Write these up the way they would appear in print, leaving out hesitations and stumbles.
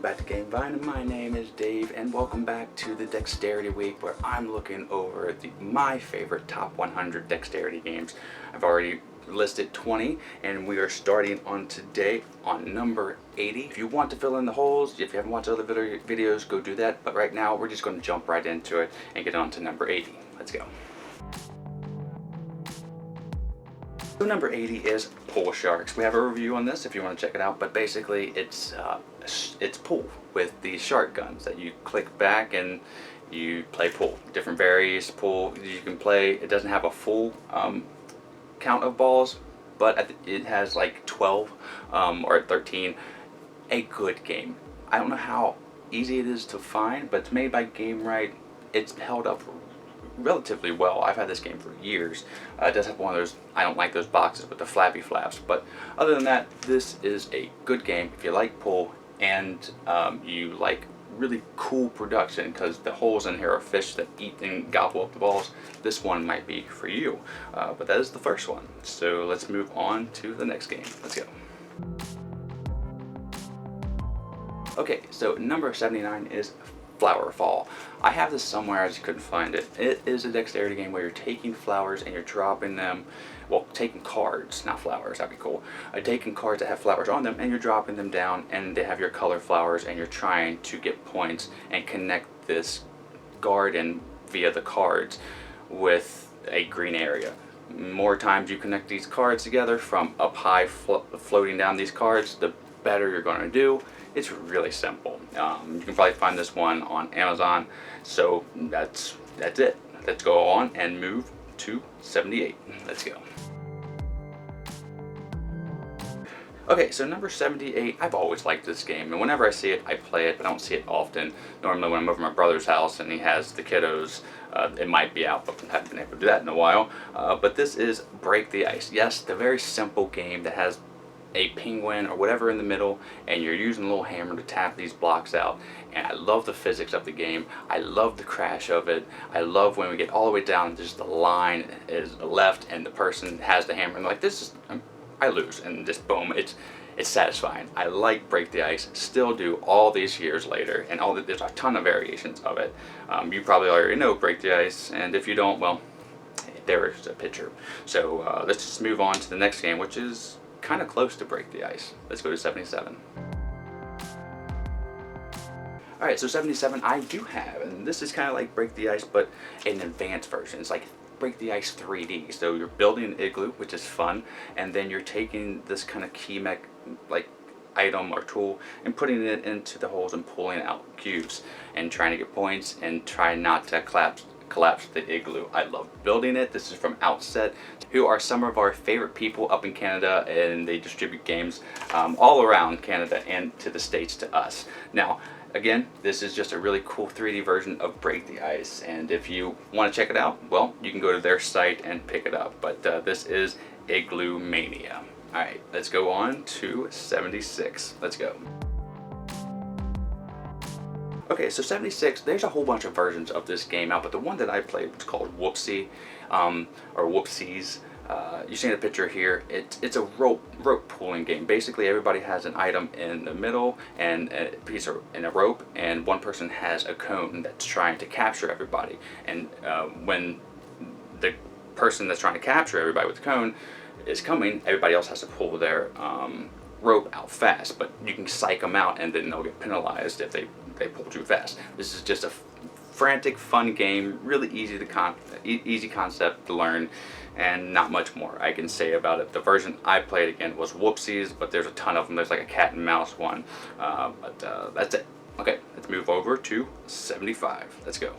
back to Game Vine, and my name is Dave, and welcome back to the Dexterity Week, where I'm looking over my favorite top 100 Dexterity games. I've already listed 20, and we are starting on today on number 80. If you want to fill in the holes, if you haven't watched other videos, go do that, but right now we're just going to jump right into it and get on to number 80. Let's go. So number 80 is Pool Sharks. We have a review on this if you want to check it out, but basically it's pool with these shark guns that you click back and you play pool. Different various pool you can play. It doesn't have a full count of balls, but it has like 12 or 13. A good game. I don't know how easy it is to find, but it's made by Game Right. It's held up relatively well. I've had this game for years. It does have one of those, I don't like those boxes with the flappy flaps, but other than that, this is a good game if you like pool and you like really cool production, because the holes in here are fish that eat and gobble up the balls. This one might be for you, but that is the first one. So let's move on to the next game. Let's go. Okay, so number 79 is Flower Fall. I have this somewhere, I just couldn't find it. It is a dexterity game where you're taking flowers and you're dropping them, well, taking cards, not flowers, that'd be cool. Taking cards that have flowers on them and you're dropping them down, and they have your color flowers, and you're trying to get points and connect this garden via the cards with a green area. More times you connect these cards together from up high floating down these cards, the better you're going to do. It's really simple. You can probably find this one on Amazon. So that's it. Let's go on and move to 78. Let's go. Okay, so number 78, I've always liked this game, and whenever I see it, I play it, but I don't see it often. Normally when I'm over at my brother's house and he has the kiddos, it might be out, but I haven't been able to do that in a while. But this is Break the Ice. Yes, the very simple game that has a penguin or whatever in the middle, and you're using a little hammer to tap these blocks out. And I love the physics of the game. I love the crash of it. I love when we get all the way down, just the line is left and the person has the hammer and they're like, this is, I lose, and just boom, it's satisfying. I like Break the Ice, still do all these years later, and there's a ton of variations of it. You probably already know Break the Ice, and if you don't, well, there is a picture. So let's just move on to the next game, which is kind of close to Break the Ice. Let's go to 77. Alright, so 77 I do have, and this is kind of like Break the Ice, but an advanced version. It's like Break the Ice 3D. So you're building an igloo, which is fun, and then you're taking this kind of key mech like item or tool and putting it into the holes and pulling out cubes and trying to get points and try not to collapse the igloo. I love building it. This is from Outset, who are some of our favorite people up in Canada, and they distribute games all around Canada and to the States to us. Now, again, this is just a really cool 3D version of Break the Ice, and if you want to check it out, well, you can go to their site and pick it up, but this is Igloo Mania. Alright, let's go on to 76. Let's go. Okay, so 76, there's a whole bunch of versions of this game out, but the one that I played was called Whoopsie, or Whoopsies. You see the picture here, it's a rope pulling game. Basically, everybody has an item in the middle and a piece in a rope, and one person has a cone that's trying to capture everybody. And when the person that's trying to capture everybody with the cone is coming, everybody else has to pull their rope out fast, but you can psych them out and then they'll get penalized if they pull too fast. This is just a frantic, fun game, really easy concept to learn, and not much more I can say about it. The version I played again was Whoopsies, but there's a ton of them. There's like a cat and mouse one, but that's it. Okay, let's move over to 75. Let's go.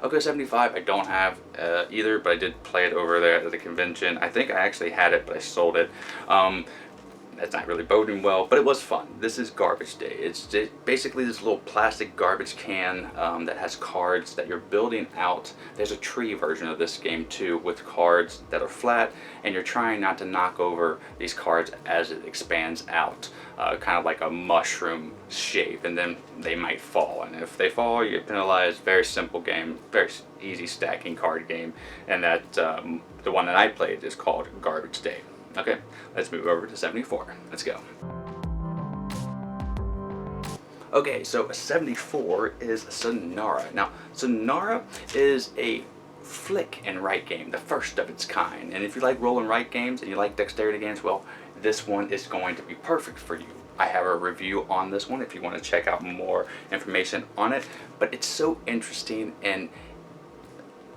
Okay, 75 I don't have either, but I did play it over there at the convention. I think I actually had it, but I sold it. That's not really boding well, but it was fun. This is Garbage Day. It's basically this little plastic garbage can that has cards that you're building out. There's a tree version of this game too, with cards that are flat, and you're trying not to knock over these cards as it expands out, kind of like a mushroom shape, and then they might fall. And if they fall, you get penalized. Very simple game, very easy stacking card game, and that the one that I played is called Garbage Day. Okay, let's move over to 74. Let's go. Okay, so 74 is Sonara. Now, Sonara is a flick and write game, the first of its kind. And if you like roll and write games and you like dexterity games, well, this one is going to be perfect for you. I have a review on this one if you want to check out more information on it. But it's so interesting, and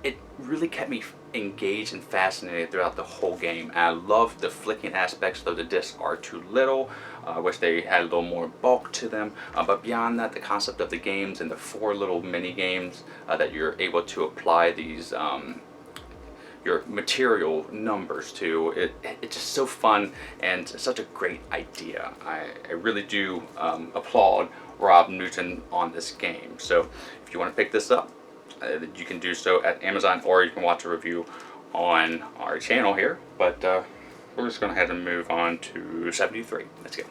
it really kept me engaged and fascinated throughout the whole game. And I love the flicking aspects, though the discs are too little. I wish they had a little more bulk to them. But beyond that, the concept of the games and the 4 little mini games that you're able to apply these your material numbers to, it's just so fun and such a great idea. I really do applaud Rob Newton on this game. So if you want to pick this up, you can do so at Amazon, or you can watch a review on our channel here. But we're just going to head and move on to 73. Let's go.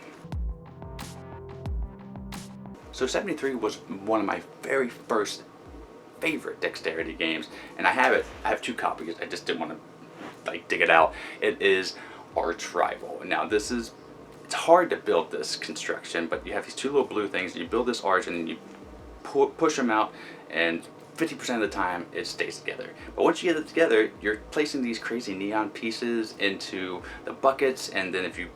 So 73 was one of my very first favorite dexterity games, and I have 2 copies. I just didn't want to like dig it out. It is Arch Rival. Now it's hard to build this construction, but you have these 2 little blue things, and you build this arch, and then you push them out, and 50% of the time it stays together. But once you get it together, you're placing these crazy neon pieces into the buckets, and then if you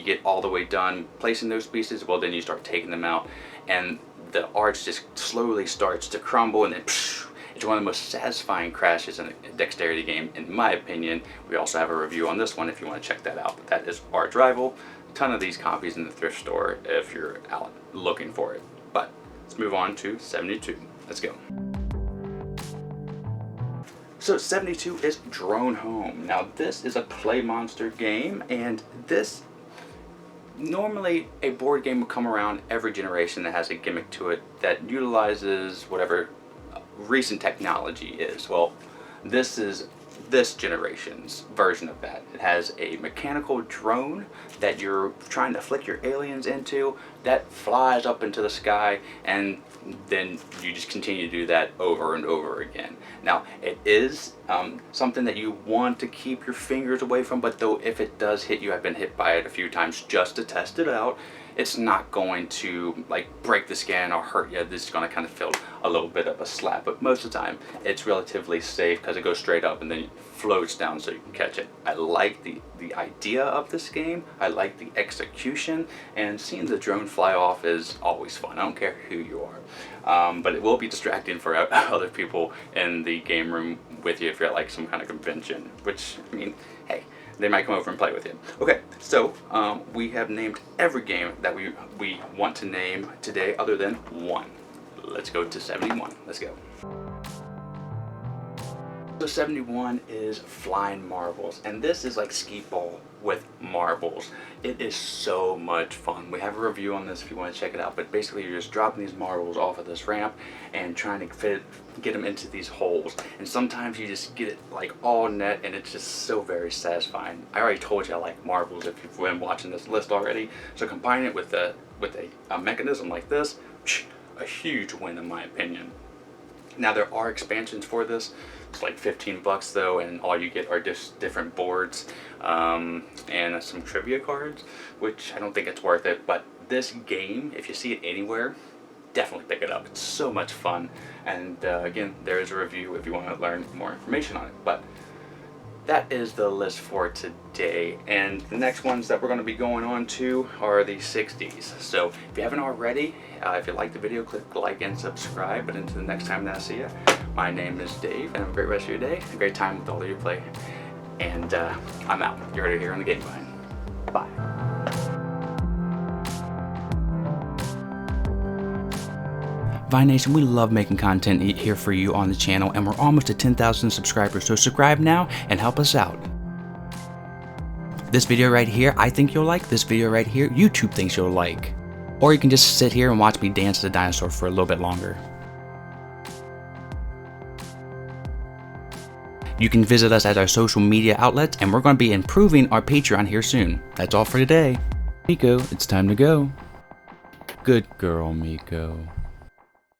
get all the way done placing those pieces, well, then you start taking them out, and the arch just slowly starts to crumble, and then psh, it's one of the most satisfying crashes in a dexterity game, in my opinion. We also have a review on this one if you want to check that out. But that is Arch Rival. A ton of these copies in the thrift store if you're out looking for it. But let's move on to 72. Let's go. So 72 is Drone Home. Now this is a Play Monster game, and this, normally a board game will come around every generation that has a gimmick to it that utilizes whatever recent technology is. Well, this is this generation's version of that. It has a mechanical drone that you're trying to flick your aliens into that flies up into the sky, and then you just continue to do that over and over again. Now it is something that you want to keep your fingers away from, but though if it does hit you, I've been hit by it a few times just to test it out, it's not going to like break the skin or hurt you. This is going to kind of feel a little bit of a slap, but most of the time it's relatively safe because it goes straight up and then it floats down so you can catch it. I like the idea of this game. I like the execution, and seeing the drone fly off is always fun. I don't care who you are, but it will be distracting for other people in the game room with you if you're at like some kind of convention, which, I mean, hey, they might come over and play with you. Okay, so we have named every game that we want to name today other than one. Let's go to 71. Let's go. So 71 is Flying Marbles, and this is like skee ball with marbles. It is so much fun. We have a review on this if you want to check it out, but basically you're just dropping these marbles off of this ramp and trying to get them into these holes, and sometimes you just get it like all net, and it's just so very satisfying. I already told you I like marbles if you've been watching this list already, so combining it with a mechanism like this, a huge win in my opinion. Now there are expansions for this. It's like $15 though, and all you get are just different boards and some trivia cards, which I don't think it's worth it. But this game, if you see it anywhere, definitely pick it up. It's so much fun. And again, there is a review if you want to learn more information on it. But that is the list for today, and the next ones that we're going to be going on to are the 60s. So if you haven't already, if you like the video, click like and subscribe. But until the next time that I see you, my name is Dave, and have a great rest of your day, a great time with all of your play, and I'm out. You're already here on the Game Vine. Bye. Vine Nation, we love making content here for you on the channel, and we're almost at 10,000 subscribers, so subscribe now and help us out. This video right here, I think you'll like. This video right here, YouTube thinks you'll like. Or you can just sit here and watch me dance as a dinosaur for a little bit longer. You can visit us at our social media outlets, and we're going to be improving our Patreon here soon. That's all for today. Miko, it's time to go. Good girl, Miko.